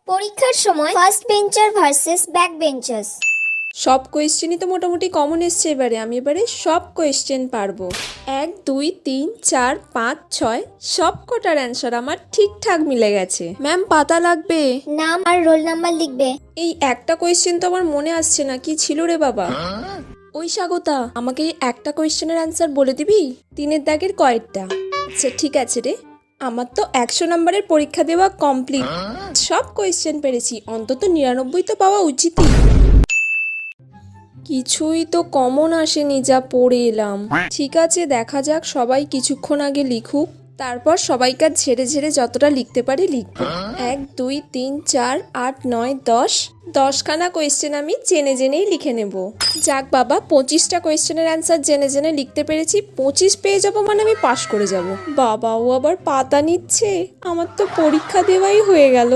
পরীক্ষার সময় first bencher versus back benchers. সব কোয়েশ্চেনই তো মোটামুটি কমন এসছে এবারে। আমি এবারে সব কোয়েশ্চেন পারবো। 1 2 3 4 5 6 সব কটার অ্যান্সার আমার ঠিকঠাক মিলে গেছে। ম্যাম পাতা লাগবে। নাম আর রোল নাম্বার লিখবে। এই একটা কোয়েশ্চেন তো আমার মনে আসছে না, কি ছিল রে বাবা? ওই স্বাগতা, আমাকে এই একটা কোয়েশ্চেনের অ্যান্সার বলে দিবি? 3 দাগের কয়েকটা। আচ্ছা ঠিক আছে রে, আমার তো 100 নম্বরের পরীক্ষা দেওয়া কমপ্লিট। সব কোয়েশ্চেন পেরেছি, অন্তত 99 তো পাওয়া উচিতই। কিছুই তো কমন আসেনি যা পড়ে এলাম। ঠিক আছে, দেখা যাক, সবাই কিছুক্ষণ আগে লিখুক, তারপর সবাইকার ঝেড়ে ঝেড়ে যতটা লিখতে পারি লিখব। 1 2 3 4 8 9 10 10খানা কোয়েশ্চেন আমি জেনে জেনেই লিখে নেব। যাক বাবা, 25টা কোয়েশ্চেনের অ্যান্সার জেনে জেনে লিখতে পেরেছি। 25 পেয়ে যাব মানে আমি পাশ করে যাব। বাবা, ও আবার পাতা নিচ্ছে, আমার তো পরীক্ষা দেওয়াই হয়ে গেল।